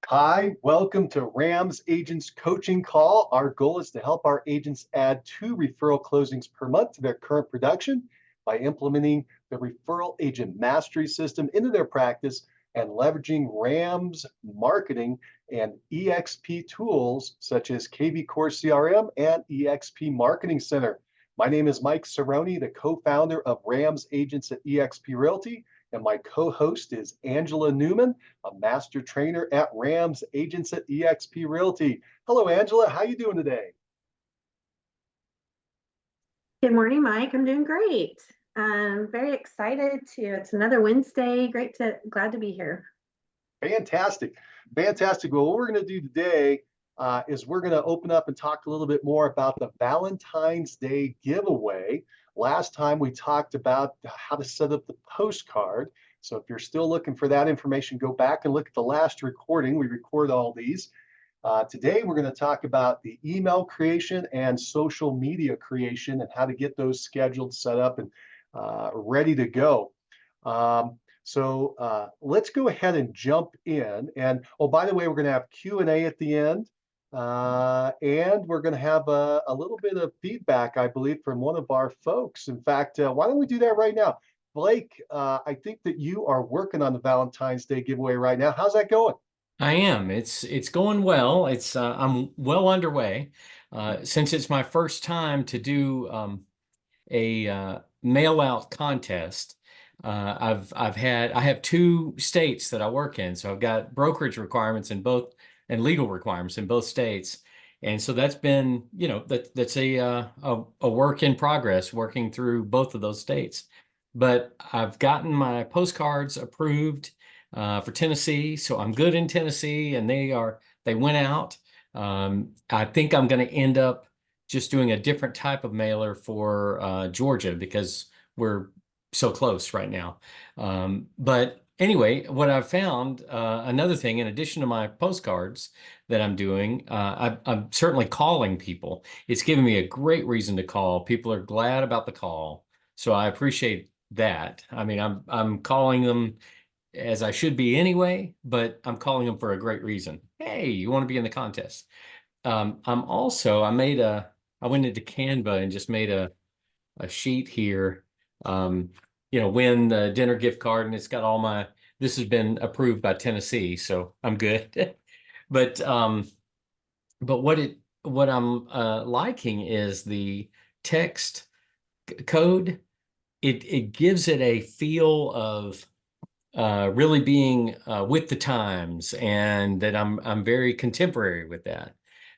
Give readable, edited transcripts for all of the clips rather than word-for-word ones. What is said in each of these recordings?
Hi, welcome to RAMS Agents Coaching Call. Our goal is to help our agents add 2 referral closings per month to their current production by implementing the Referral Agent Mastery System into their practice and leveraging RAMS marketing and EXP tools such as KV Core CRM and EXP Marketing Center. My name is Mike Cerrone, the co-founder of RAMS Agents at EXP Realty, and my co-host is Angela Newman, a master trainer at RAMS Agents at EXP Realty. Hello, Angela. How you doing today? Good morning, Mike. I'm doing great. I'm very excited it's another Wednesday. Glad to be here. Fantastic. Fantastic. Well, what we're going to do today is we're going to open up and talk a little bit more about the Valentine's Day giveaway. Last time we talked about how to set up the postcard. So if you're still looking for that information, go back and look at the last recording. We record all these. Today, we're going to talk about the email creation and social media creation and how to get those scheduled, set up, and ready to go. So let's go ahead and jump in. And oh, by the way, we're going to have Q&A at the end. And we're going to have a little bit of feedback, I believe, from one of our folks. In fact, why don't we do that right now? Blake, I think that you are working on the Valentine's Day giveaway right now. How's that going? I am. It's going well. I'm well underway. Since it's my first time to do a mail out contest. I have 2 states that I work in, so I've got brokerage requirements in both and legal requirements in both states, and so that's been that's a work in progress working through both of those states. But I've gotten my postcards approved for Tennessee, so I'm good in Tennessee, and they went out. I think I'm going to end up just doing a different type of mailer for Georgia because we're so close right now. But anyway, what I've found, another thing, in addition to my postcards that I'm doing, I'm certainly calling people. It's given me a great reason to call. People are glad about the call, so I appreciate that. I mean, I'm calling them as I should be anyway, but I'm calling them for a great reason. Hey, you want to be in the contest? I went into Canva and just made a sheet here. Win the dinner gift card, and it's got all this has been approved by Tennessee, so I'm good. But what I'm liking is the text code. It gives it a feel of really being with the times, and that I'm very contemporary with that,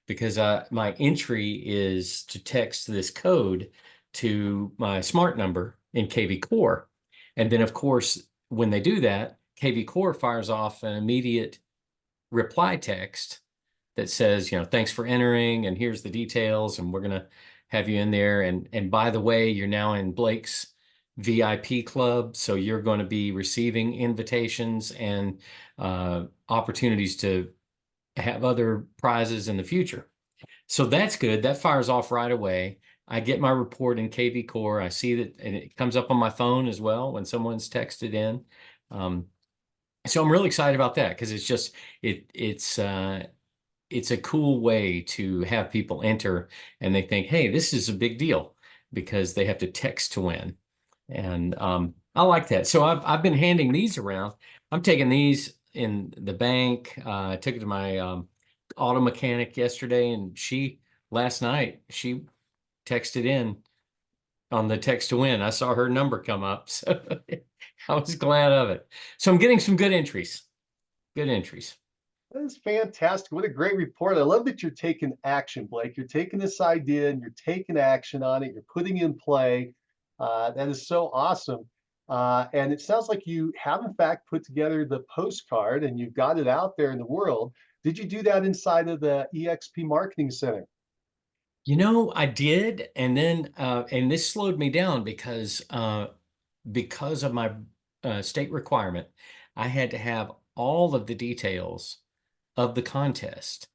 because my entry is to text this code to my smart number in KV Core. And then, of course, when they do that, KV Core fires off an immediate reply text that says, thanks for entering, and here's the details, and we're going to have you in there. And by the way, you're now in Blake's VIP club, so you're going to be receiving invitations and opportunities to have other prizes in the future. So that's good. That fires off right away. I get my report in KV Core. I see that, and it comes up on my phone as well when someone's texted in. So I'm really excited about that, because it's a cool way to have people enter, and they think, hey, this is a big deal, because they have to text to win. And I like that. So I've been handing these around. I'm taking these in the bank. I took it to my auto mechanic yesterday, and last night she texted in on the text to win. I saw her number come up, so I was glad of it. So I'm getting some good entries. Good entries. That is fantastic. What a great report. I love that you're taking action, Blake. You're taking this idea and you're taking action on it. You're putting it in play. That is so awesome. And it sounds like you have, in fact, put together the postcard and you've got it out there in the world. Did you do that inside of the EXP Marketing Center? I did. And then, and this slowed me down because of my state requirement. I had to have all of the details of the contest,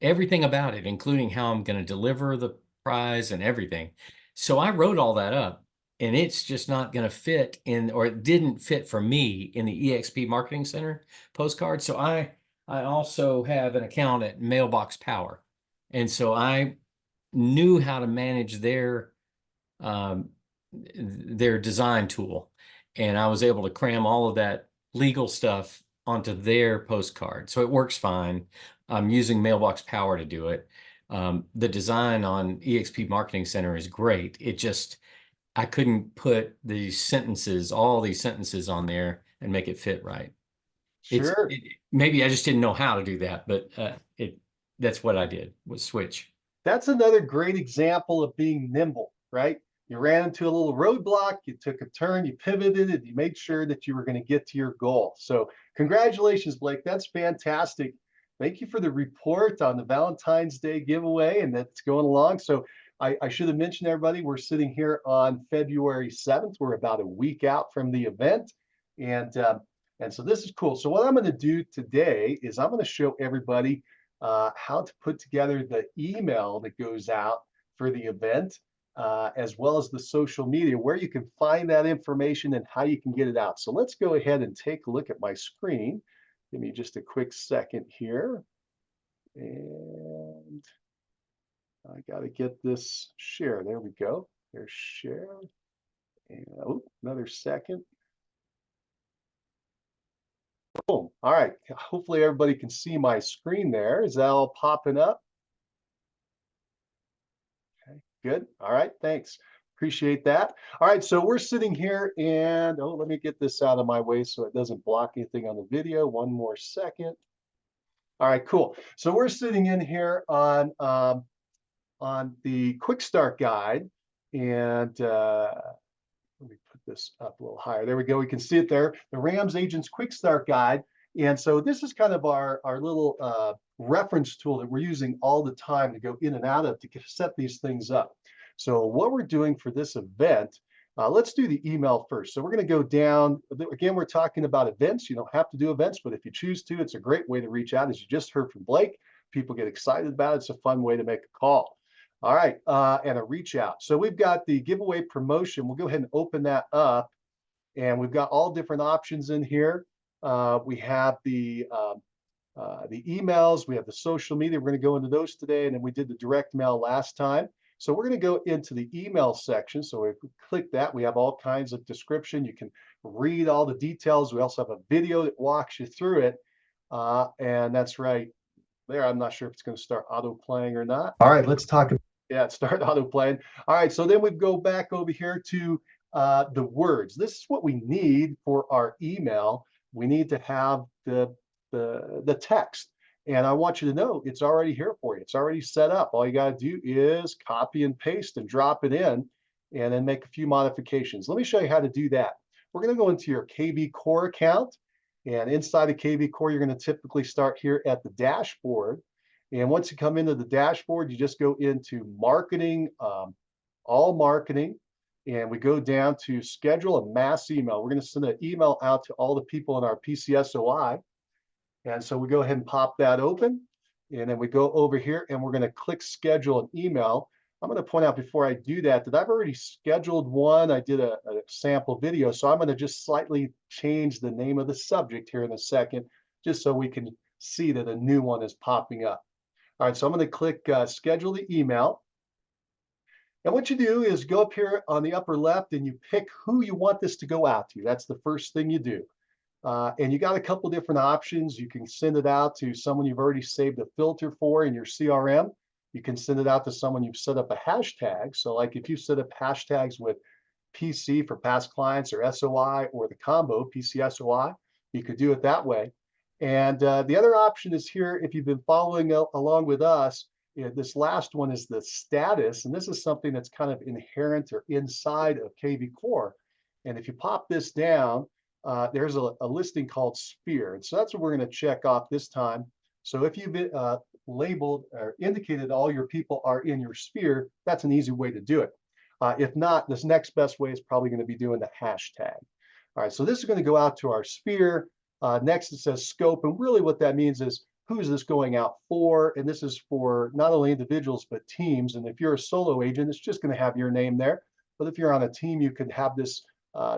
everything about it, including how I'm going to deliver the prize and everything. So I wrote all that up, and it's just not going to fit in, or it didn't fit for me in the EXP Marketing Center postcard. So I I also have an account at Mailbox Power. And so I knew how to manage um, their design tool. And I was able to cram all of that legal stuff onto their postcard. So it works fine. I'm using Mailbox Power to do it. The design on eXp Marketing Center is great. It just, I couldn't put these sentences, all these sentences on there and make it fit right. Sure. Maybe I just didn't know how to do that, but that's what I did, was switch. That's another great example of being nimble, right? You ran into a little roadblock, you took a turn, you pivoted, and you made sure that you were going to get to your goal. So congratulations, Blake. That's fantastic. Thank you for the report on the Valentine's Day giveaway, and that's going along. So I should have mentioned, everybody, we're sitting here on February 7th. We're about a week out from the event. And so this is cool. So what I'm going to do today is I'm going to show everybody how to put together the email that goes out for the event, as well as the social media, where you can find that information and how you can get it out. So let's go ahead and take a look at my screen. Give me just a quick second here. And I got to get this share. There we go. There's share. And oh, another second. Boom. All right. Hopefully everybody can see my screen there. Is that all popping up? Okay, good. All right. Thanks. Appreciate that. All right. So we're sitting here and oh, let me get this out of my way so it doesn't block anything on the video. One more second. All right, cool. So we're sitting in here on the quick start guide, and let me put this up a little higher. There we go. We can see it there. The RAMS Agents Quick Start Guide. And so this is kind of our little reference tool that we're using all the time to go in and out of to set these things up. So what we're doing for this event, let's do the email first. So we're going to go down. Again, we're talking about events. You don't have to do events, but if you choose to, it's a great way to reach out. As you just heard from Blake, people get excited about it. It's a fun way to make a call. All right, and a reach out. So we've got the giveaway promotion. We'll go ahead and open that up, and we've got all different options in here. We have the emails, we have the social media. We're going to go into those today, and then we did the direct mail last time. So we're going to go into the email section. So we click that. We have all kinds of description. You can read all the details. We also have a video that walks you through it, and that's right there. I'm not sure if it's going to start auto playing or not. All right, let's talk. Yeah, start auto playing. All right, so then we go back over here to the words. This is what we need for our email. We need to have the text. And I want you to know it's already here for you. It's already set up. All you got to do is copy and paste and drop it in, and then make a few modifications. Let me show you how to do that. We're going to go into your KV Core account. And inside of KV Core, you're going to typically start here at the dashboard. And once you come into the dashboard, you just go into marketing, all marketing, and we go down to schedule a mass email. We're going to send an email out to all the people in our PCSOI. And so we go ahead and pop that open. And then we go over here and we're going to click schedule an email. I'm going to point out before I do that I've already scheduled one. I did a sample video. So I'm going to just slightly change the name of the subject here in a second, just so we can see that a new one is popping up. All right, so I'm going to click schedule the email. And what you do is go up here on the upper left and you pick who you want this to go out to. That's the first thing you do. And you got a couple different options. You can send it out to someone you've already saved a filter for in your CRM. You can send it out to someone you've set up a hashtag. So like if you set up hashtags with PC for past clients or SOI or the combo PCSOI, you could do it that way. And the other option is here, if you've been following along with us, this last one is the status. And this is something that's kind of inherent or inside of KV Core. And if you pop this down, there's a listing called Sphere. And so that's what we're going to check off this time. So if you've labeled or indicated all your people are in your sphere, that's an easy way to do it. If not, this next best way is probably going to be doing the hashtag. All right, so this is going to go out to our sphere. Next, it says scope. And really what that means is who is this going out for? And this is for not only individuals, but teams. And if you're a solo agent, it's just going to have your name there. But if you're on a team, you could have this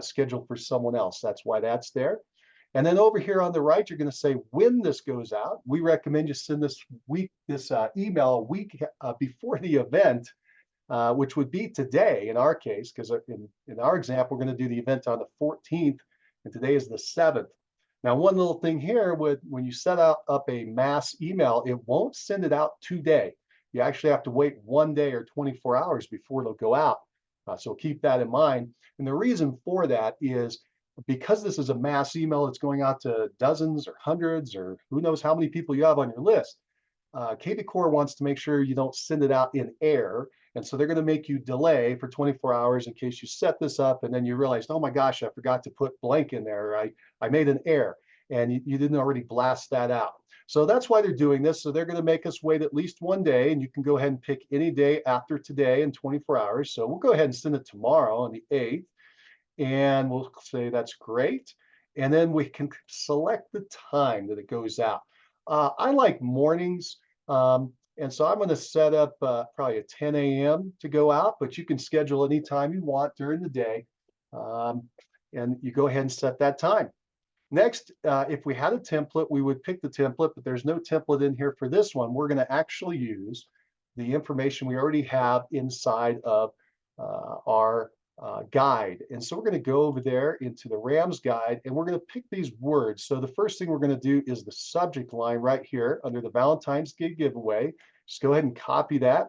scheduled for someone else. That's why that's there. And then over here on the right, you're going to say when this goes out. We recommend you send this email a week before the event, which would be today in our case, because in our example, we're going to do the event on the 14th, and today is the 7th. Now, one little thing here, when you set up a mass email, it won't send it out today. You actually have to wait 1 day or 24 hours before it'll go out. So keep that in mind. And the reason for that is because this is a mass email that's going out to dozens or hundreds or who knows how many people you have on your list. KV Core wants to make sure you don't send it out in error. And so they're going to make you delay for 24 hours in case you set this up and then you realize, oh my gosh, I forgot to put blank in there. Or I made an error and you didn't already blast that out. So that's why they're doing this. So they're going to make us wait at least 1 day, and you can go ahead and pick any day after today in 24 hours. So we'll go ahead and send it tomorrow on the 8th, and we'll say that's great. And then we can select the time that it goes out. I like mornings. And so I'm going to set up probably at 10 a.m. to go out, but you can schedule any time you want during the day. And you go ahead and set that time. Next, if we had a template, we would pick the template, but there's no template in here for this one. We're going to actually use the information we already have inside of our guide. And so we're going to go over there into the RAMS guide, and we're going to pick these words. So the first thing we're going to do is the subject line right here under the Valentine's gig giveaway. Just go ahead and copy that,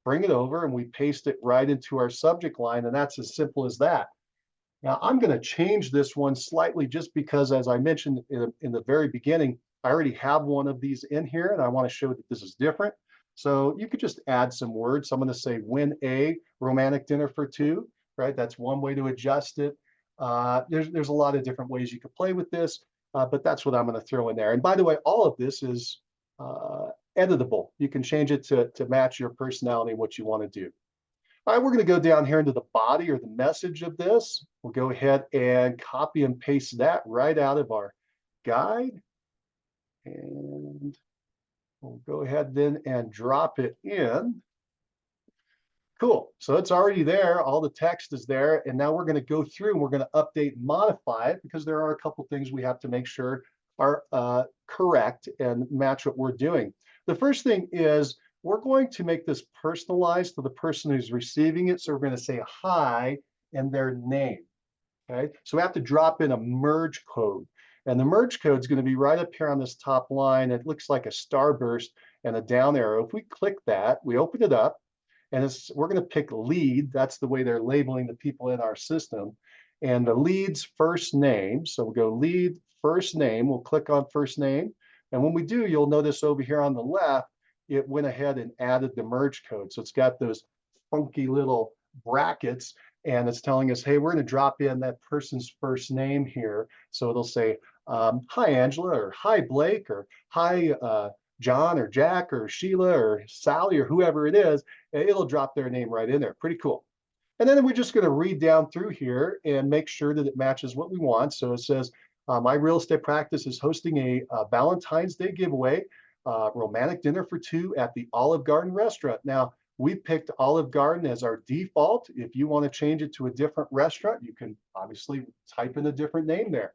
bring it over, and we paste it right into our subject line. And that's as simple as that. Now I'm going to change this one slightly just because, as I mentioned in the very beginning, I already have one of these in here and I want to show that this is different. So you could just add some words. So I'm going to say win a romantic dinner for two, right? That's one way to adjust it. There's a lot of different ways you could play with this, but that's what I'm going to throw in there. And by the way, all of this is editable. You can change it to match your personality and what you want to do. All right, we're going to go down here into the body or the message of this. We'll go ahead and copy and paste that right out of our guide. And we'll go ahead then and drop it in. Cool. So it's already there. All the text is there. And now we're going to go through and we're going to update and modify it because there are a couple things we have to make sure are correct and match what we're doing. The first thing is we're going to make this personalized to the person who's receiving it. So we're going to say hi and their name. Okay. So we have to drop in a merge code. And the merge code is going to be right up here on this top line. It looks like a starburst and a down arrow. If we click that, we open it up, and we're going to pick lead. That's the way they're labeling the people in our system. And the lead's first name. So we'll go lead first name. We'll click on first name. And when we do, you'll notice over here on the left, it went ahead and added the merge code. So it's got those funky little brackets, and it's telling us, hey, we're going to drop in that person's first name here. So it'll say, hi, Angela, or hi, Blake, or hi, John, or Jack, or Sheila, or Sally, or whoever it is. It'll drop their name right in there. Pretty cool. And then we're just going to read down through here and make sure that it matches what we want. So it says, my real estate practice is hosting a Valentine's Day giveaway, romantic dinner for two at the Olive Garden restaurant. Now, we picked Olive Garden as our default. If you want to change it to a different restaurant, you can obviously type in a different name there.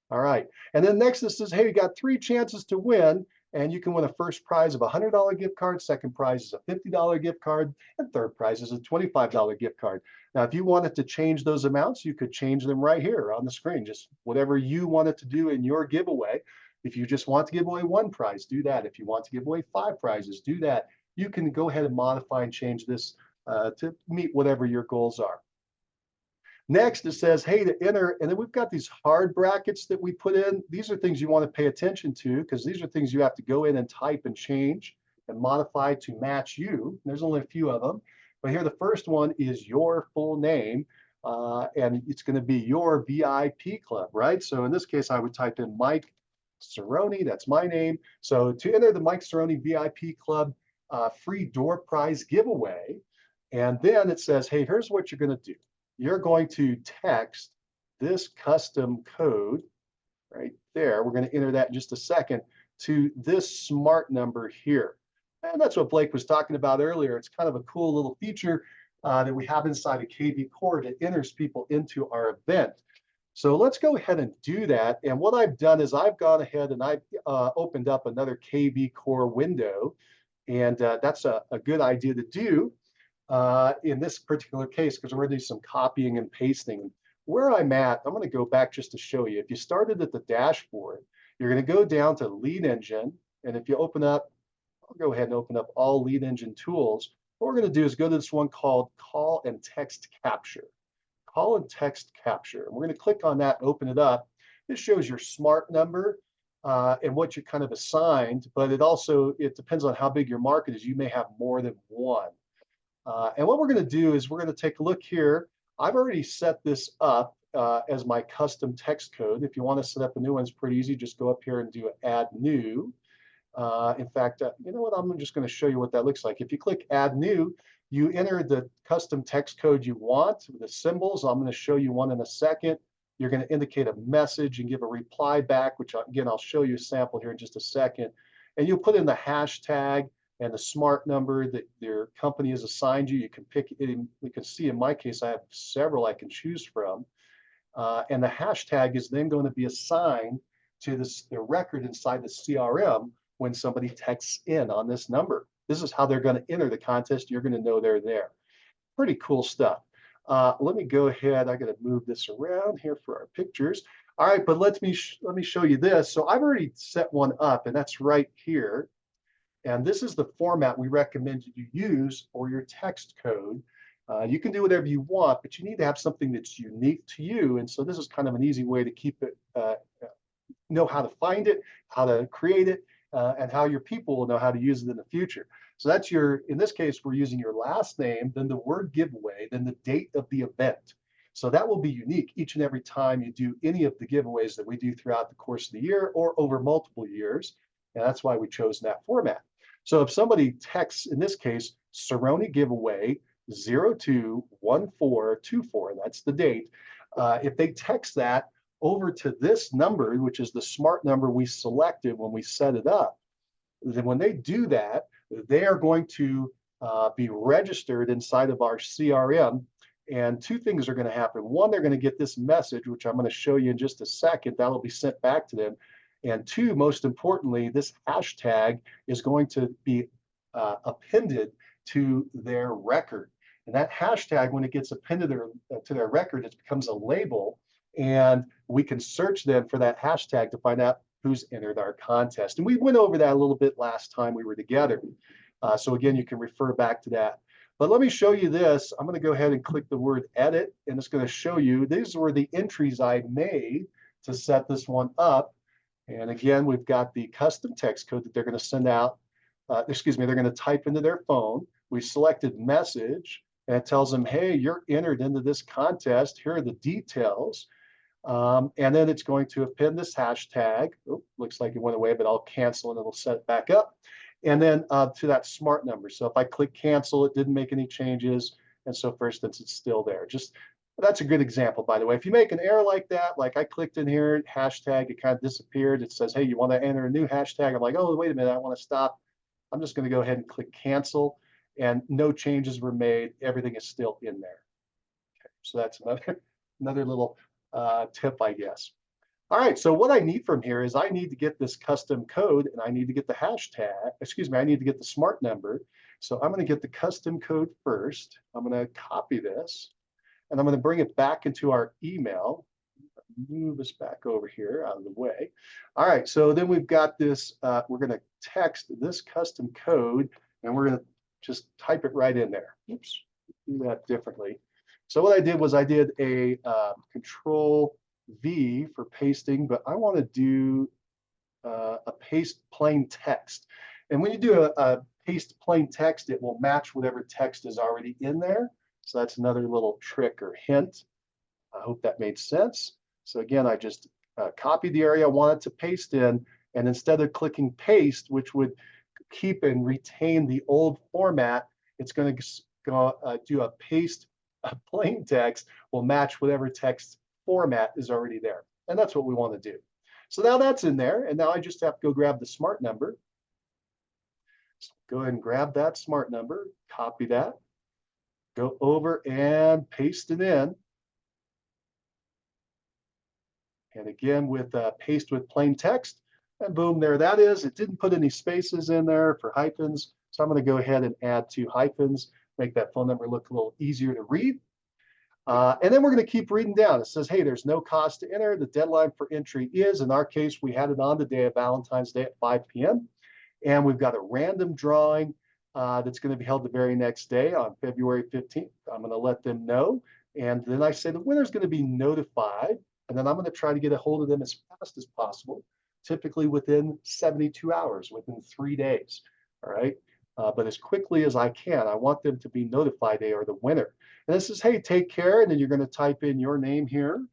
All right. And then next it says, hey, you got 3 chances to win, and you can win a first prize of a $100 gift card, second prize is a $50 gift card, and third prize is a $25 gift card. Now, if you wanted to change those amounts, you could change them right here on the screen, just whatever you wanted to do in your giveaway. If you just want to give away 1 prize, do that. If you want to give away 5 prizes, do that. You can go ahead and modify and change this to meet whatever your goals are. Next, it says, hey, to enter, and then we've got these hard brackets that we put in. These are things you want to pay attention to because these are things you have to go in and type and change and modify to match you. There's only a few of them. But here, the first one is your full name, and it's going to be your VIP club, right? So in this case, I would type in Mike Cerrone. That's my name. So to enter the Mike Cerrone VIP club free door prize giveaway, and then it says, hey, here's what you're going to do. You're going to text this custom code right there. We're going to enter that in just a second to this smart number here. And that's what Blake was talking about earlier. It's kind of a cool little feature that we have inside of KV Core that enters people into our event. So let's go ahead and do that. And what I've done is I've gone ahead and I've opened up another KV Core window. And that's a good idea to do in this particular case, because we're going to do some copying and pasting. Where I'm at, I'm going to go back just to show you. If you started at the dashboard, you're going to go down to Lead Engine. And if you open up, I'll go ahead and open up all Lead Engine tools. What we're going to do is go to this one called Call and Text Capture. Call and Text Capture. And we're going to click on that and open it up. This shows your smart number and what you're kind of assigned, but it depends on how big your market is. You may have more than one. And what we're going to do is we're going to take a look here. I've already set this up as my custom text code. If you want to set up a new one, it's pretty easy. Just go up here and do Add New. In fact, you know what? I'm just going to show you what that looks like. If you click Add New, you enter the custom text code you want with the symbols. I'm going to show you one in a second. You're going to indicate a message and give a reply back, which again, I'll show you a sample here in just a second. And you'll put in the hashtag and the smart number that your company has assigned you. You can pick it. You can see in my case, I have several I can choose from. And the hashtag is then going to be assigned to the record inside the CRM when somebody texts in on this number. This is how they're going to enter the contest. You're going to know they're there. Pretty cool stuff. Let me go ahead. I got to move this around here for our pictures. All right, but let me show you this. So I've already set one up, and that's right here. And this is the format we recommend you use for your text code. You can do whatever you want, but you need to have something that's unique to you. And so this is kind of an easy way to keep it, know how to find it, how to create it, and how your people will know how to use it in the future. So that's in this case, we're using your last name, then the word giveaway, then the date of the event. So that will be unique each and every time you do any of the giveaways that we do throughout the course of the year or over multiple years. And that's why we chose that format. So if somebody texts, in this case, Cerrone giveaway 021424, that's the date. If they text that over to this number, which is the smart number we selected when we set it up, then when they do that, they are going to be registered inside of our CRM. And two things are going to happen. One, they're going to get this message, which I'm going to show you in just a second. That'll be sent back to them. And two, most importantly, this hashtag is going to be appended to their record. And that hashtag, when it gets appended to their record, it becomes a label. And we can search them for that hashtag to find out who's entered our contest. And we went over that a little bit last time we were together. So again, you can refer back to that. But let me show you this. I'm going to go ahead and click the word edit, and it's going to show you these were the entries I made to set this one up. And again, we've got the custom text code that they're going to send out. They're going to type into their phone. We selected message, and it tells them, hey, you're entered into this contest. Here are the details. And then it's going to append this hashtag. Oh, looks like it went away, but I'll cancel and it'll set it back up. And then to that smart number. So if I click cancel, it didn't make any changes. And so for instance, it's still there. That's a good example, by the way. If you make an error like that, like I clicked in here, hashtag, it kind of disappeared. It says, hey, you want to enter a new hashtag? I'm like, oh, wait a minute, I want to stop. I'm just going to go ahead and click cancel, and no changes were made. Everything is still in there. Okay, so that's another little tip, I guess. All right, so what I need from here is I need to get this custom code, and I need to get the hashtag, I need to get the smart number. So I'm going to get the custom code first. I'm going to copy this, and I'm going to bring it back into our email. Move this back over here out of the way. All right, so then we've got this, we're going to text this custom code, and we're going to just type it right in there. Oops, do that differently. So what I did was I did a Control V for pasting, but I want to do a paste plain text. And when you do a paste plain text, it will match whatever text is already in there. So that's another little trick or hint. I hope that made sense. So again, I just copied the area I wanted to paste in, and instead of clicking paste, which would keep and retain the old format, it's going to do a paste plain text will match whatever text format is already there. And that's what we want to do. So now that's in there, and now I just have to go grab the smart number. So go ahead and grab that smart number, copy that, go over and paste it in. And again, with paste with plain text, and boom, there that is. It didn't put any spaces in there for hyphens. So I'm going to go ahead and add 2 hyphens, make that phone number look a little easier to read. And then we're going to keep reading down. It says, hey, there's no cost to enter. The deadline for entry is, in our case, we had it on the day of Valentine's Day at 5 p.m. And we've got a random drawing that's going to be held the very next day on February 15th. I'm going to let them know. And then I say the winner's going to be notified. And then I'm going to try to get a hold of them as fast as possible, typically within 72 hours, within 3 days. All right. But as quickly as I can, I want them to be notified they are the winner. And this is, hey, take care. And then you're going to type in your name here.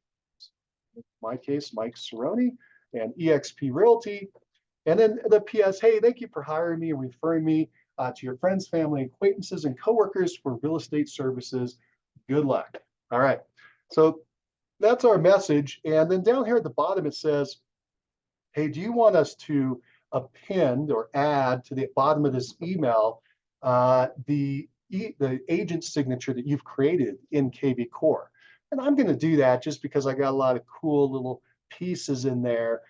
In my case, Mike Cerrone and eXp Realty. And then the PS, hey, thank you for hiring me and referring me to your friends, family, acquaintances, and coworkers for real estate services. Good luck. All right. So that's our message. And then down here at the bottom, it says, hey, do you want us to append or add to the bottom of this email the agent signature that you've created in KV Core? And I'm going to do that just because I got a lot of cool little pieces in there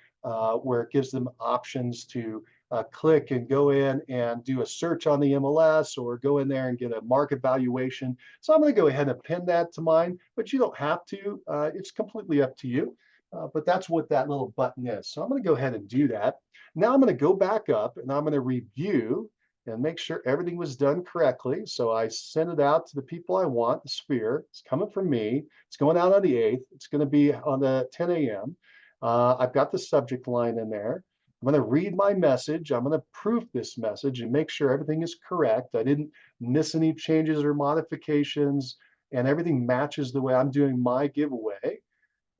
where it gives them options to click and go in and do a search on the MLS or go in there and get a market valuation. So I'm going to go ahead and append that to mine, but you don't have to. It's completely up to you. But that's what that little button is. So I'm going to go ahead and do that. Now I'm going to go back up and I'm going to review and make sure everything was done correctly. So I sent it out to the people I want, the sphere. It's coming from me. It's going out on the 8th. It's going to be on the 10 a.m. I've got the subject line in there. I'm going to read my message. I'm going to proof this message and make sure everything is correct. I didn't miss any changes or modifications, and everything matches the way I'm doing my giveaway.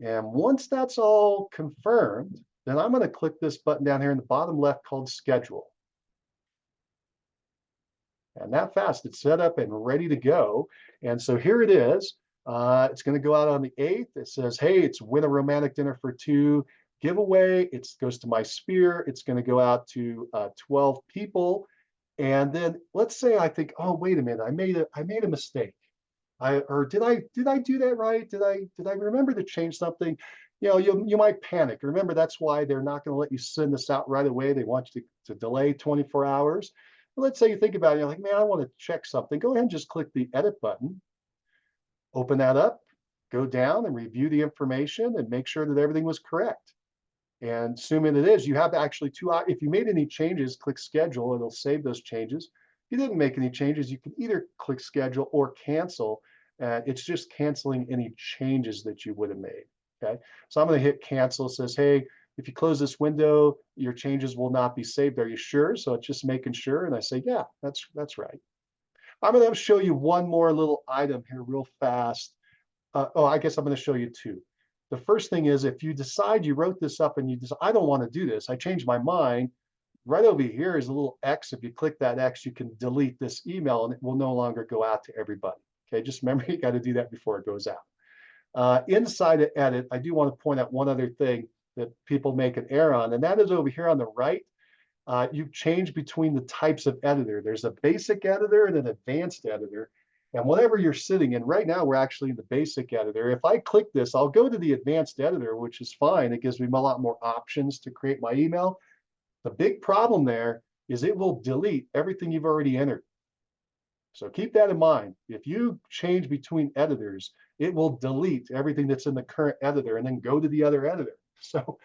And once that's all confirmed, then I'm going to click this button down here in the bottom left called schedule. And that fast, it's set up and ready to go. And so here it is. It's going to go out on the 8th. It says, hey, it's win a romantic dinner for 2 giveaway. It goes to my sphere. It's going to go out to 12 people. And then let's say I think, oh, wait a minute, I made a mistake. Did I do that right? Did I remember to change something? You know, you might panic. Remember, that's why they're not going to let you send this out right away. They want you to delay 24 hours. But let's say you think about it, you're like, man, I want to check something. Go ahead and just click the edit button. Open that up, go down and review the information and make sure that everything was correct. And assuming it is, you have actually 2 hours. If you made any changes, click schedule, it'll save those changes. If you didn't make any changes, you can either click schedule or cancel. It's just canceling any changes that you would have made. Okay, so I'm going to hit cancel. It says, hey, if you close this window, your changes will not be saved. Are you sure? So it's just making sure. And I say, yeah, that's right. I'm going to show you one more little item here real fast. I guess I'm going to show you 2. The first thing is if you decide you wrote this up and you decide, I don't want to do this, I changed my mind, right over here is a little X. If you click that X, you can delete this email and it will no longer go out to everybody. Okay, just remember you got to do that before it goes out. Inside of edit, I do want to point out one other thing that people make an error on, and that is over here on the right. You change between the types of editor. There's a basic editor and an advanced editor. And whatever you're sitting in, right now we're actually in the basic editor. If I click this, I'll go to the advanced editor, which is fine. It gives me a lot more options to create my email. The big problem there is it will delete everything you've already entered. So keep that in mind. If you change between editors, it will delete everything that's in the current editor and then go to the other editor. So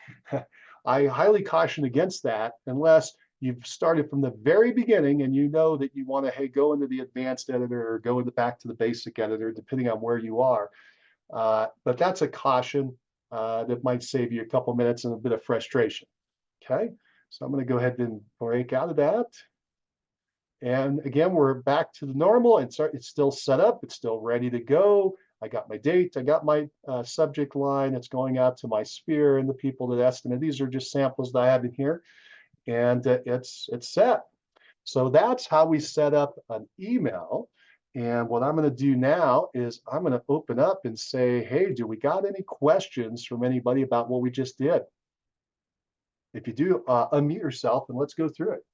I highly caution against that unless you've started from the very beginning and you know that you want to, hey, go into the advanced editor or go back to the basic editor, depending on where you are. But that's a caution that might save you a couple minutes and a bit of frustration. Okay, so I'm going to go ahead and break out of that. And again, we're back to the normal, and it's still set up. It's still ready to go. I got my date. I got my subject line. It's going out to my sphere and the people that estimate. These are just samples that I have in here, and it's set. So that's how we set up an email. And what I'm going to do now is I'm going to open up and say, hey, do we got any questions from anybody about what we just did? If you do, unmute yourself and let's go through it.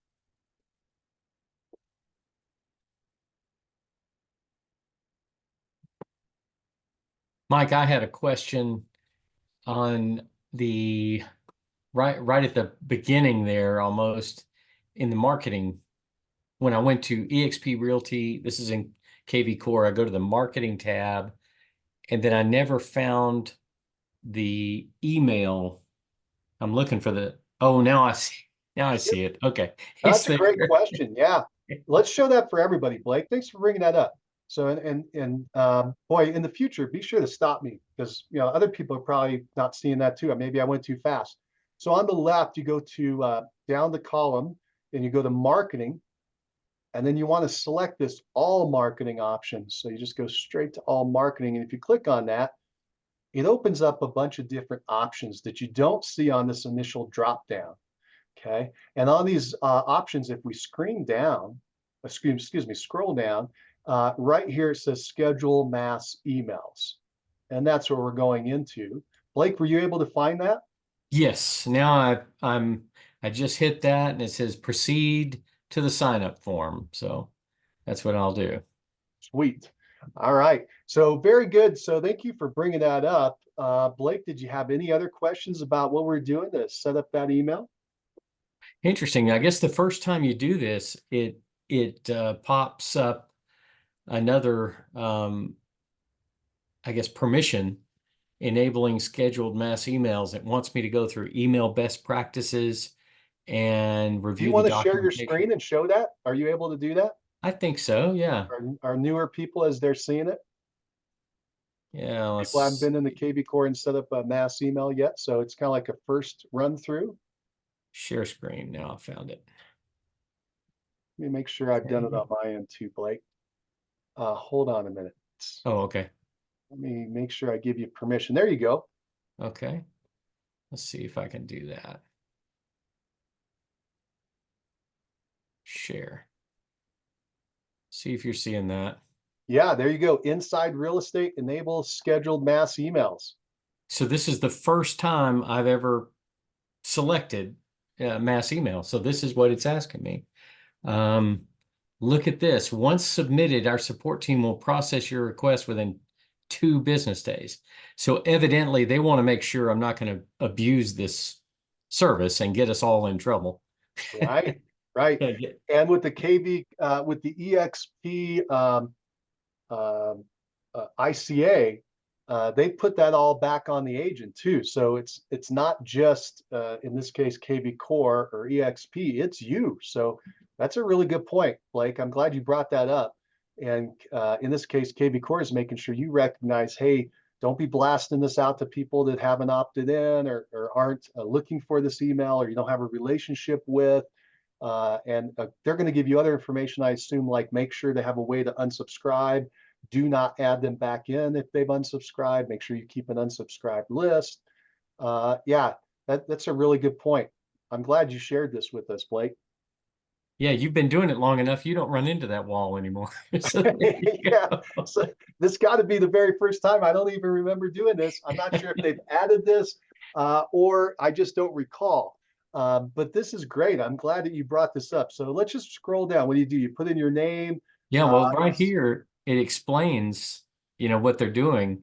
Mike, I had a question on the right at the beginning there, almost in the marketing, when I went to eXp Realty, this is in KV Core, I go to the marketing tab, and then I never found the email. I'm looking for the, oh, now I see it. Okay. It's That's a there. great question. Yeah. Let's show that for everybody, Blake. Thanks for bringing that up. So, boy, in the future, be sure to stop me because, other people are probably not seeing that too. Maybe I went too fast. So on the left, you go to down the column and you go to marketing, and then you want to select this all marketing option. So you just go straight to all marketing. And if you click on that, it opens up a bunch of different options that you don't see on this initial drop down. Okay. And on these options, if we scroll down, scroll down, right here it says schedule mass emails. And that's what we're going into. Blake, were you able to find that? Yes. Now I just hit that and it says proceed to the sign up form. So that's what I'll do. Sweet. All right. So very good. So thank you for bringing that up. Blake, did you have any other questions about what we're doing to set up that email? Interesting. I guess the first time you do this, it pops up another I guess permission enabling scheduled mass emails. It wants me to go through email best practices and Do you review the want to share your documentation. screen and show that? Are you able to do that? I think so, yeah. Are newer people as they're seeing it? Yeah, People haven't let's been in the KB core and set up a mass email yet, so it's kind of like a first run through. share screen. Now I found it. Let me make sure I've done it on my end too, Blake. Hold on a minute. Oh, okay. Let me make sure I give you permission. There you go. Okay. Let's see if I can do that. Share. See if you're seeing that. Yeah, there you go. Inside Real Estate enable scheduled mass emails. So this is the first time I've ever selected mass email. So this is what it's asking me. Look at this. Once submitted, our support team will process your request within 2 business days. So evidently they want to make sure I'm not going to abuse this service and get us all in trouble. Right, right. And with the KV, with the EXP ICA, they put that all back on the agent too. So it's not just in this case KV Core or EXP, it's you. So that's a really good point, Blake. I'm glad you brought that up. And in this case, KV Core is making sure you recognize, hey, don't be blasting this out to people that haven't opted in or aren't looking for this email or you don't have a relationship with. And they're going to give you other information, I assume, like make sure they have a way to unsubscribe. Do not add them back in if they've unsubscribed. Make sure you keep an unsubscribed list. Yeah, that's a really good point. I'm glad you shared this with us, Blake. Yeah, you've been doing it long enough. You don't run into that wall anymore. So yeah, so this got to be the very first time. I don't even remember doing this. I'm not sure if they've added this or I just don't recall. But this is great. I'm glad that you brought this up. So let's just scroll down. What do? You put in your name. yeah, well, right here it explains, what they're doing,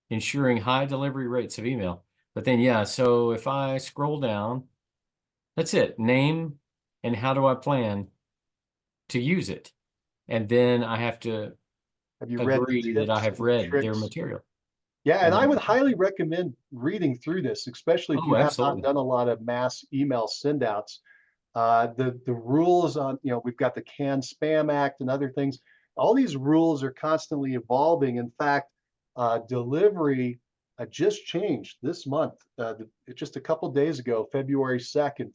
ensuring high delivery rates of email. But then, yeah, so if I scroll down, that's it. Name and how do I plan to use it? And then I have to agree that I have read their material. Yeah, and I would highly recommend reading through this, especially if you have not done a lot of mass email send outs. The rules on, we've got the Canned Spam Act and other things. All these rules are constantly evolving. In fact, delivery just changed this month, just a couple days ago, February 2nd,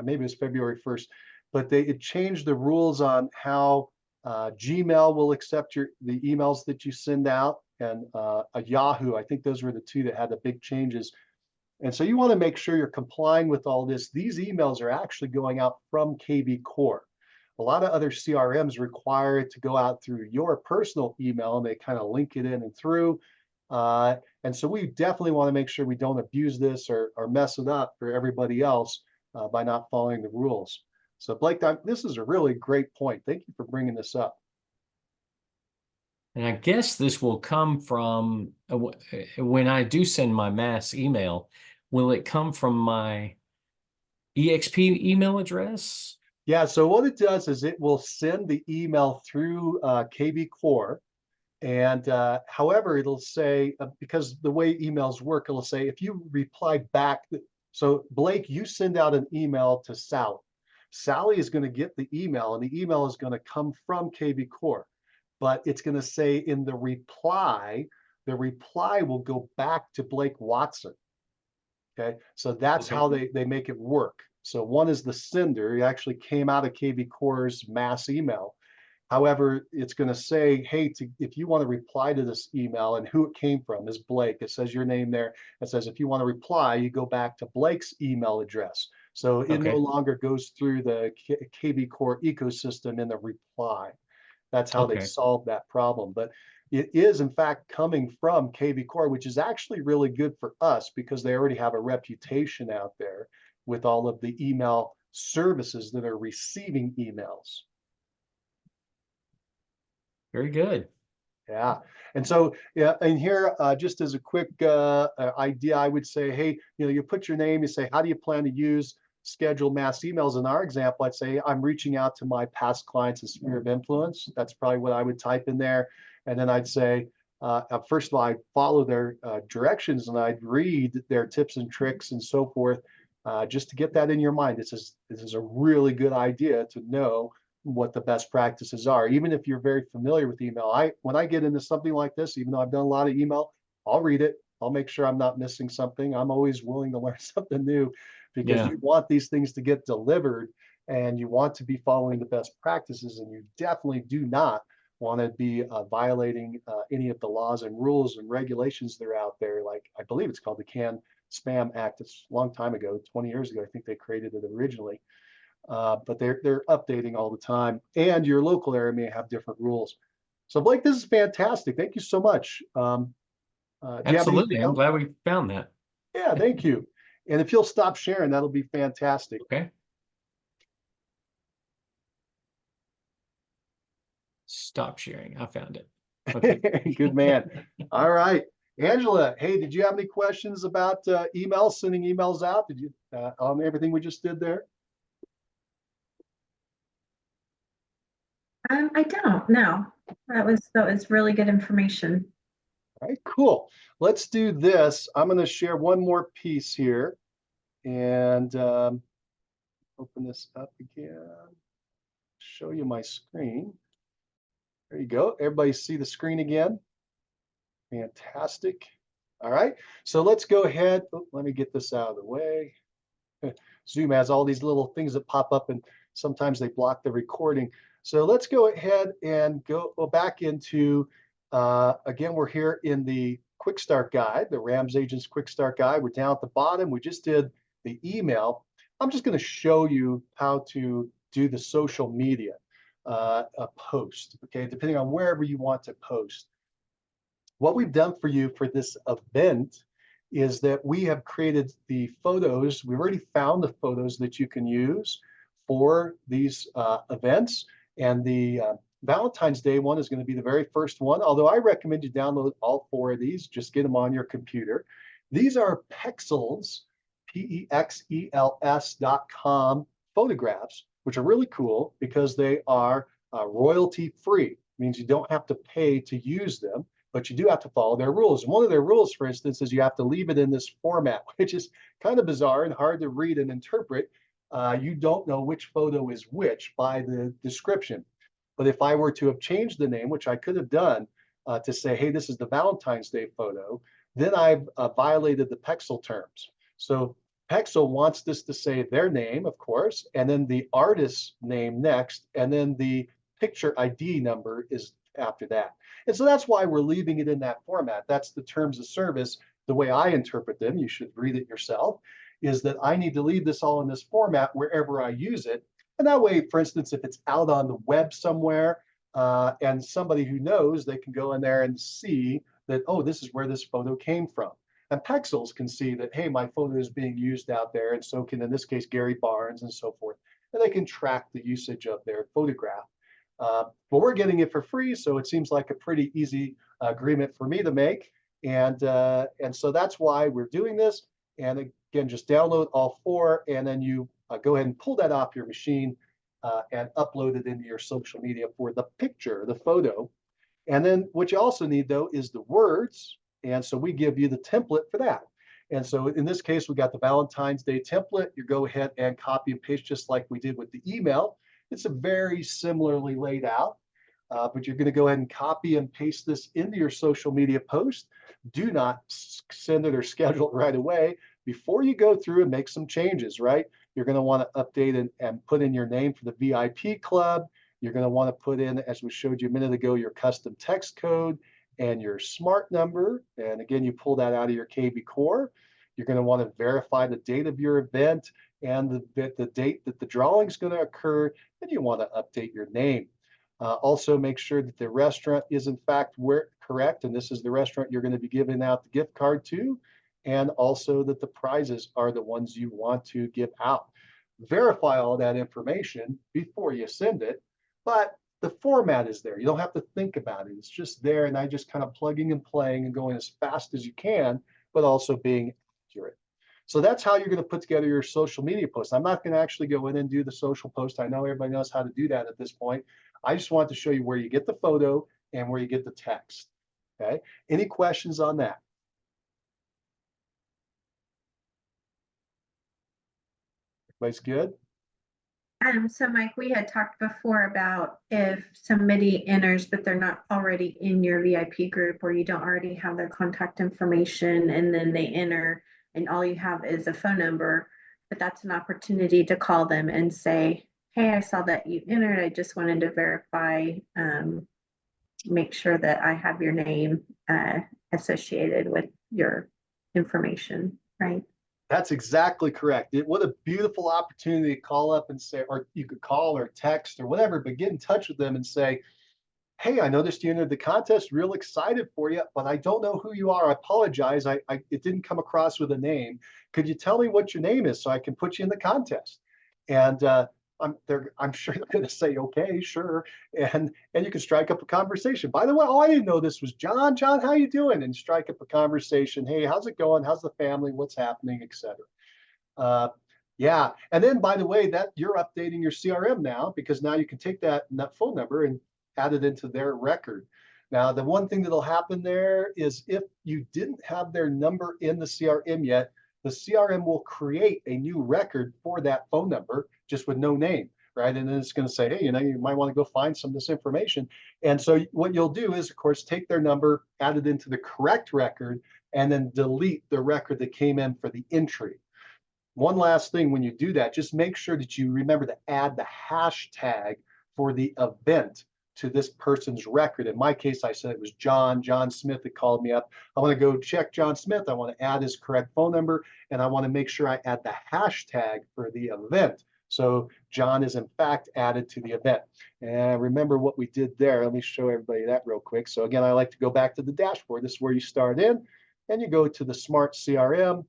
maybe it was February 1st, but it changed the rules on how Gmail will accept the emails that you send out, and a Yahoo. I think those were the two that had the big changes. And so you want to make sure you're complying with all this. These emails are actually going out from KV Core. A lot of other CRMs require it to go out through your personal email, and they kind of link it in and through. And so we definitely want to make sure we don't abuse this or mess it up for everybody else by not following the rules. So Blake, this is a really great point. Thank you for bringing this up. And I guess this will come from when I do send my mass email, will it come from my EXP email address? Yeah, so what it does is it will send the email through KB Core. And however, it'll say, because the way emails work, it'll say if you reply back, so Blake, you send out an email to Sally. Sally is going to get the email, and the email is going to come from KB Core. But it's going to say in the reply will go back to Blake Watson. Okay, so that's how they make it work. So one is the sender. It actually came out of KB Core's mass email. However, it's going to say, hey, if you want to reply to this email, and who it came from is Blake. It says your name there. It says if you want to reply, you go back to Blake's email address. So it no longer goes through the KB Core ecosystem in the reply. That's how they solve that problem. But it is, in fact, coming from KB Core, which is actually really good for us because they already have a reputation out there with all of the email services that are receiving emails. Very good. Yeah. And so, yeah, and here, just as a quick idea, I would say, hey, you put your name, you say, how do you plan to use scheduled mass emails? In our example, I'd say I'm reaching out to my past clients in sphere of influence. That's probably what I would type in there. And then I'd say, first of all, I'd follow their directions, and I'd read their tips and tricks and so forth, just to get that in your mind. This is a really good idea to know what the best practices are. Even if you're very familiar with email, when I get into something like this, even though I've done a lot of email, I'll read it. I'll make sure I'm not missing something. I'm always willing to learn something new, because you want these things to get delivered, and you want to be following the best practices, and you definitely do not want to be violating any of the laws and rules and regulations that are out there. Like, I believe it's called the Can-Spam Act. It's a long time ago, 20 years ago, I think they created it originally. But they're updating all the time, and your local area may have different rules. So Blake, this is fantastic. Thank you so much. Do you have Absolutely. anything I'm else? glad we found that. Yeah, thank you. And if you'll stop sharing, that'll be fantastic. Okay. Stop sharing. I found it. Okay. Good man. All right. Angela, hey, did you have any questions about emails, sending emails out? Did you on everything we just did there? I don't know. That was really good information. All right, cool. Let's do this. I'm going to share one more piece here, and open this up again. Show you my screen. There you go. Everybody see the screen again? Fantastic. All right. So let's go ahead. Oh, let me get this out of the way. Zoom has all these little things that pop up, and sometimes they block the recording. So let's go ahead and go back into, again, we're here in the Quick Start Guide, the RAMS Agents Quick Start Guide. We're down at the bottom. We just did the email. I'm just going to show you how to do the social media post, okay, depending on wherever you want to post. What we've done for you for this event is that we have created the photos. We've already found the photos that you can use for these events. And the Valentine's Day one is going to be the very first one, although I recommend you download all 4 of these. Just get them on your computer. These are Pexels, PEXELS.com photographs, which are really cool because they are royalty free. Means you don't have to pay to use them, but you do have to follow their rules. And one of their rules, for instance, is you have to leave it in this format, which is kind of bizarre and hard to read and interpret. You don't know which photo is which by the description. But if I were to have changed the name, which I could have done, to say, hey, this is the Valentine's Day photo, then I've violated the Pexel terms. So Pexel wants this to say their name, of course, and then the artist's name next, and then the picture ID number is after that. And so that's why we're leaving it in that format. That's the terms of service. The way I interpret them, you should read it yourself, is that I need to leave this all in this format wherever I use it. And that way, for instance, if it's out on the web somewhere and somebody who knows, they can go in there and see that, oh, this is where this photo came from. And Pexels can see that, hey, my photo is being used out there, and so can, in this case, Gary Barnes and so forth. And they can track the usage of their photograph. But we're getting it for free, so it seems like a pretty easy agreement for me to make. And so that's why we're doing this. And again, just download all 4, and then you go ahead and pull that off your machine and upload it into your social media for the picture, the photo. And then what you also need, though, is the words. And so we give you the template for that. And so in this case, we got the Valentine's Day template. You go ahead and copy and paste just like we did with the email. It's a very similarly laid out, but you're going to go ahead and copy and paste this into your social media post. Do not send it or schedule it right away. Before you go through and make some changes, right? You're going to want to update and put in your name for the VIP club. You're going to want to put in, as we showed you a minute ago, your custom text code and your smart number. And again, you pull that out of your KB core. You're going to want to verify the date of your event and the date that the drawing is going to occur. And you want to update your name. Also, make sure that the restaurant is in fact correct, and this is the restaurant you're going to be giving out the gift card to, and also that the prizes are the ones you want to give out. Verify all that information before you send it, but the format is there. You don't have to think about it. It's just there, and I just kind of plugging and playing and going as fast as you can, but also being accurate. So that's how you're going to put together your social media post. I'm not going to actually go in and do the social post. I know everybody knows how to do that at this point. I just want to show you where you get the photo and where you get the text. Okay. Any questions on that? Everybody's good? So Mike, we had talked before about if somebody enters, but they're not already in your VIP group, or you don't already have their contact information, and then they enter and all you have is a phone number, but that's an opportunity to call them and say, hey, I saw that you entered. I just wanted to verify, make sure that I have your name associated with your information, right? That's exactly correct. What a beautiful opportunity to call up and say, or you could call or text or whatever, but get in touch with them and say, hey, I noticed you entered the contest, real excited for you, but I don't know who you are. I apologize. It didn't come across with a name. Could you tell me what your name is so I can put you in the contest? And I'm sure they're going to say, okay, sure. And you can strike up a conversation. By the way, oh, I didn't know this was John. John, how you doing? And strike up a conversation. Hey, how's it going? How's the family? What's happening, etc. Yeah. And then, by the way, that you're updating your CRM now, because now you can take that phone number and add it into their record. Now, the one thing that'll happen there is if you didn't have their number in the CRM yet, the CRM will create a new record for that phone number just with no name, right? And then it's going to say, hey, you might want to go find some of this information. And so what you'll do is, of course, take their number, add it into the correct record, and then delete the record that came in for the entry. One last thing, when you do that, just make sure that you remember to add the hashtag for the event to this person's record. In my case, I said it was John Smith that called me up. I want to go check John Smith. I want to add his correct phone number, and I want to make sure I add the hashtag for the event. So John is in fact added to the event. And remember what we did there. Let me show everybody that real quick. So again, I like to go back to the dashboard. This is where you start in, and you go to the Smart CRM.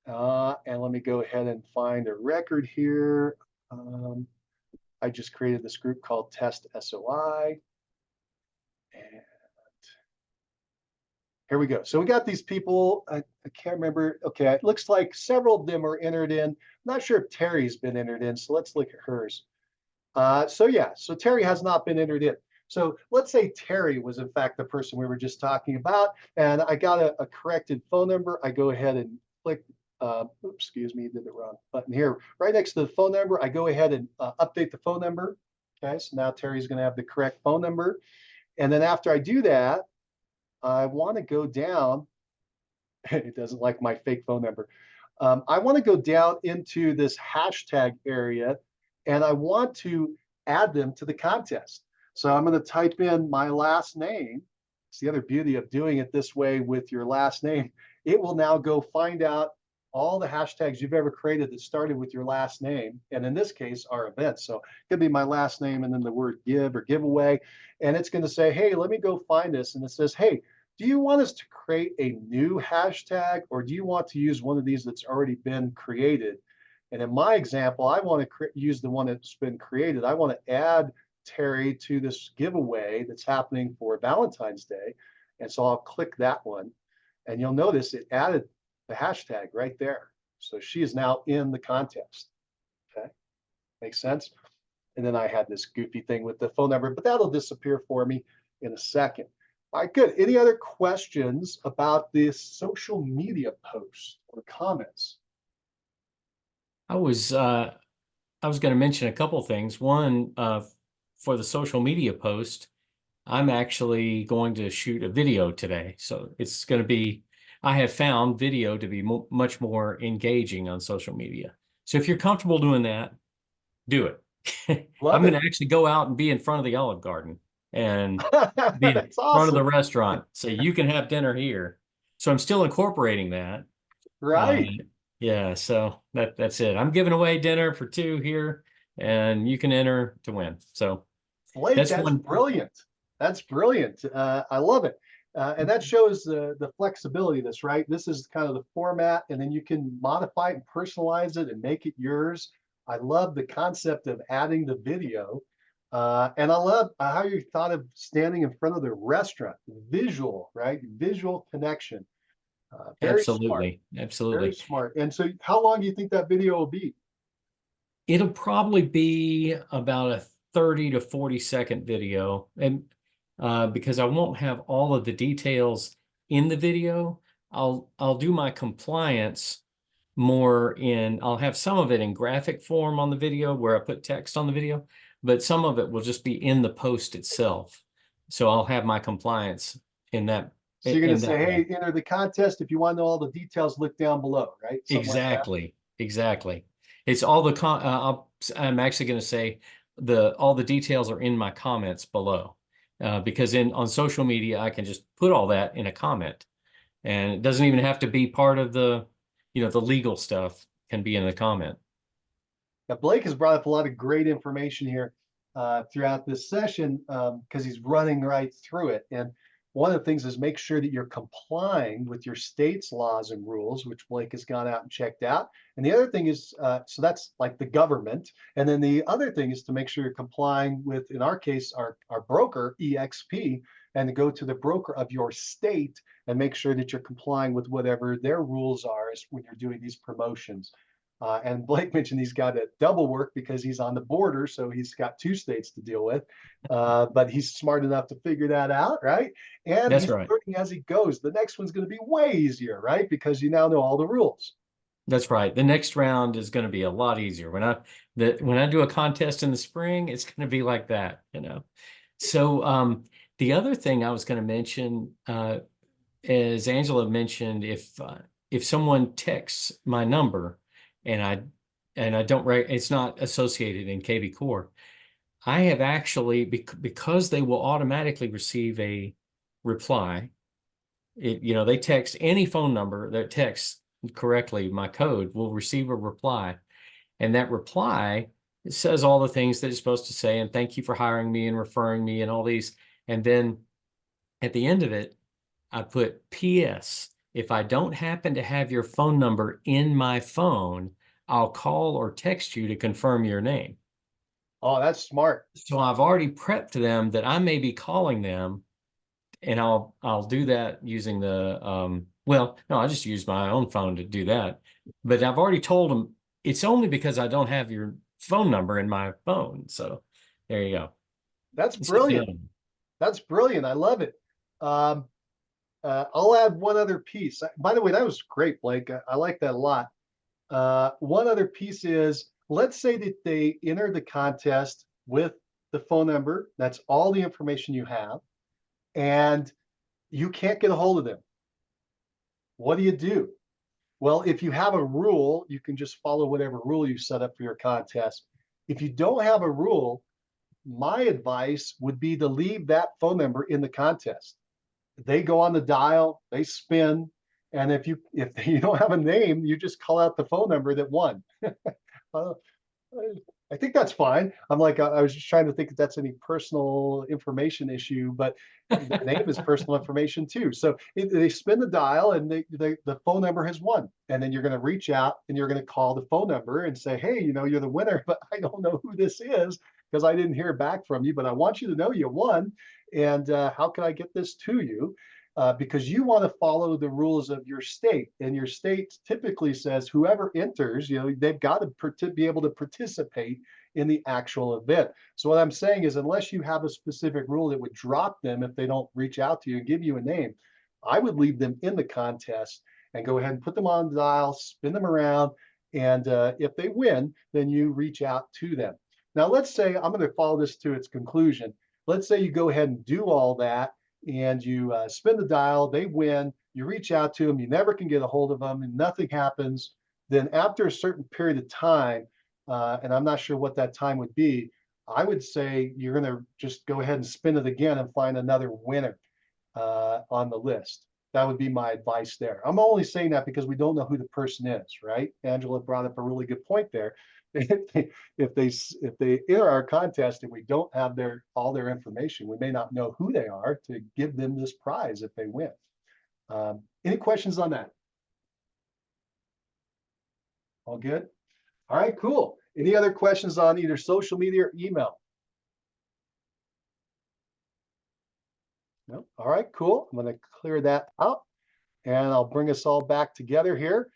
And let me go ahead and find a record here. I just created this group called Test SOI. And here we go. So we got these people. I can't remember. Okay, it looks like several of them are entered in. I'm not sure if Terry's been entered in, so let's look at hers. So Terry has not been entered in. So let's say Terry was in fact the person we were just talking about, and I got a corrected phone number. I go ahead and click oops, excuse me, did the wrong button here. Right next to the phone number, I go ahead and update the phone number. Okay, so now Terry's going to have the correct phone number. And then after I do that, I want to go down. It doesn't like my fake phone number. I want to go down into this hashtag area, and I want to add them to the contest. So I'm going to type in my last name. It's the other beauty of doing it this way with your last name. It will now go find out all the hashtags you've ever created that started with your last name, and in this case, our events. So it could be my last name and then the word give or giveaway, and it's going to say, hey, let me go find this. And it says, hey, do you want us to create a new hashtag, or do you want to use one of these that's already been created? And in my example, I want to use the one that's been created. I want to add Terry to this giveaway that's happening for Valentine's Day. And so I'll click that one, and you'll notice it added the hashtag right there. So she is now in the contest. Okay, makes sense. And then I had this goofy thing with the phone number, but that'll disappear for me in a second. All right, good. Any other questions about this social media post or comments? I was going to mention a couple things. One, for the social media post, I'm actually going to shoot a video today. So it's going to be, I have found video to be much more engaging on social media. So if you're comfortable doing that, do it. I'm going to actually go out and be in front of the Olive Garden and be in That's front of awesome. the restaurant. So you can have dinner here. So I'm still incorporating that. Right. Yeah, so that's it. I'm giving away dinner for 2 here, and you can enter to win. So Blake, that's that's one. brilliant. That's brilliant. I love it. And that shows the flexibility of this, right? This is kind of the format, and then you can modify it and personalize it and make it yours. I love the concept of adding the video. And I love how you thought of standing in front of the restaurant, visual, right? Visual connection. Very smart, Absolutely, very absolutely. smart. And so how long do you think that video will be? It'll probably be about a 30 to 40-second video, and because I won't have all of the details in the video, I'll do my compliance more in, I'll have some of it in graphic form on the video where I put text on the video, but some of it will just be in the post itself. So I'll have my compliance in that So you're going to in say, that way. hey, enter the contest. If you want to know all the details, look down below, right? Something like that. Exactly, exactly. It's all the I'm actually going to say all the details are in my comments below, because on social media I can just put all that in a comment, and it doesn't even have to be part of the legal stuff can be in the comment. Now, Blake has brought up a lot of great information here throughout this session because he's running right through it. And one of the things is make sure that you're complying with your state's laws and rules, which Blake has gone out and checked out. And the other thing is, so that's like the government. And then the other thing is to make sure you're complying with, in our case, our broker, EXP, and to go to the broker of your state and make sure that you're complying with whatever their rules are when you're doing these promotions. And Blake mentioned he's got to double work because he's on the border, so he's got 2 states to deal with. But he's smart enough to figure that out, right? And That's he's right. learning as he goes. The next one's going to be way easier, right? Because you now know all the rules. That's right. The next round is going to be a lot easier. When I do a contest in the spring, it's going to be like that. So the other thing I was going to mention, as Angela mentioned, if someone texts my number and I don't it's not associated in KB Core, I have actually because they will automatically receive a reply. They text any phone number that texts correctly my code will receive a reply, and that reply says all the things that it's supposed to say, and thank you for hiring me and referring me and all these. And then at the end of it, I put PS. If I don't happen to have your phone number in my phone, I'll call or text you to confirm your name. Oh, that's smart. So I've already prepped them that I may be calling them, and I'll do that using well, no, I just use my own phone to do that. But I've already told them it's only because I don't have your phone number in my phone. So there you go. That's It's just brilliant. That's brilliant. I love it. I'll add one other piece. By the way, that was great, Blake. I like that a lot. One other piece is, let's say that they enter the contest with the phone number. That's all the information you have. And you can't get a hold of them. What do you do? Well, if you have a rule, you can just follow whatever rule you set up for your contest. If you don't have a rule, my advice would be to leave that phone number in the contest. They go on the dial, they spin, and if you don't have a name, you just call out the phone number that won. uh, I think that's fine. I'm like, I was just trying to think if that's any personal information issue, but the name is personal information too. So they spin the dial and the phone number has won. And then you're going to reach out and you're going to call the phone number and say, hey, you're the winner, but I don't know who this is because I didn't hear back from you, but I want you to know you won. And how can I get this to you? because you want to follow the rules of your state. And your state typically says whoever enters, they've got to be able to participate in the actual event. So what I'm saying is, unless you have a specific rule that would drop them if they don't reach out to you and give you a name, I would leave them in the contest and go ahead and put them on the dial, spin them around. And if they win, then you reach out to them. Now, let's say I'm going to follow this to its conclusion. Let's say you go ahead and do all that and you spin the dial, they win, you reach out to them, you never can get a hold of them, and nothing happens. Then after a certain period of time, and I'm not sure what that time would be, I would say you're going to just go ahead and spin it again and find another winner on the list. That would be my advice there. I'm only saying that because we don't know who the person is, right? Angela brought up a really good point there. If they enter our contest and we don't have all their information, we may not know who they are to give them this prize if they win. Any questions on that? All good? All right, cool. Any other questions on either social media or email? No? All right, cool. I'm going to clear that out and I'll bring us all back together here.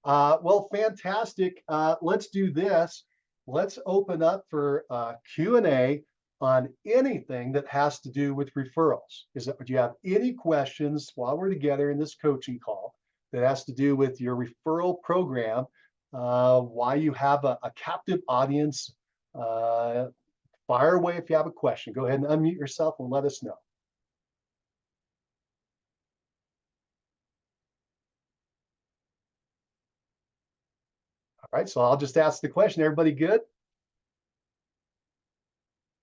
Well, fantastic. Let's do this. Let's open up for Q&A on anything that has to do with referrals. Do you have any questions while we're together in this coaching call that has to do with your referral program, why you have a captive audience? Fire away if you have a question. Go ahead and unmute yourself and let us know. All right, so I'll just ask the question. Everybody good?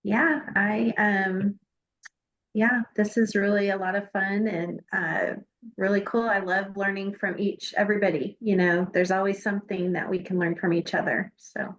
Yeah, yeah, this is really a lot of fun and really cool. I love learning from everybody. There's always something that we can learn from each other. So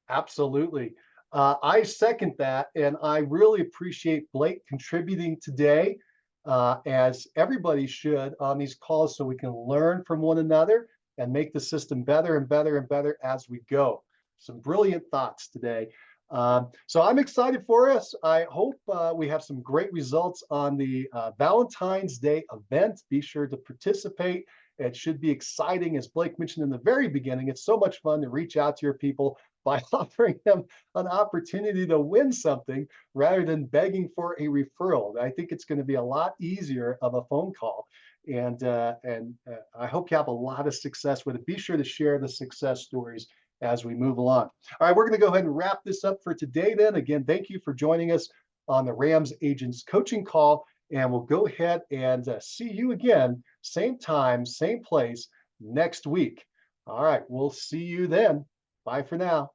absolutely. I second that, and I really appreciate Blake contributing today, as everybody should on these calls, so we can learn from one another and make the system better and better and better as we go. Some brilliant thoughts today. So I'm excited for us. I hope we have some great results on the Valentine's Day event. Be sure to participate. It should be exciting. As Blake mentioned in the very beginning, it's so much fun to reach out to your people by offering them an opportunity to win something rather than begging for a referral. I think it's going to be a lot easier of a phone call. And I hope you have a lot of success with it. Be sure to share the success stories as we move along. All right, we're going to go ahead and wrap this up for today then. Again, thank you for joining us on the RAMS Agents Coaching Call, and we'll go ahead and see you again, same time, same place next week. All right, we'll see you then. Bye for now.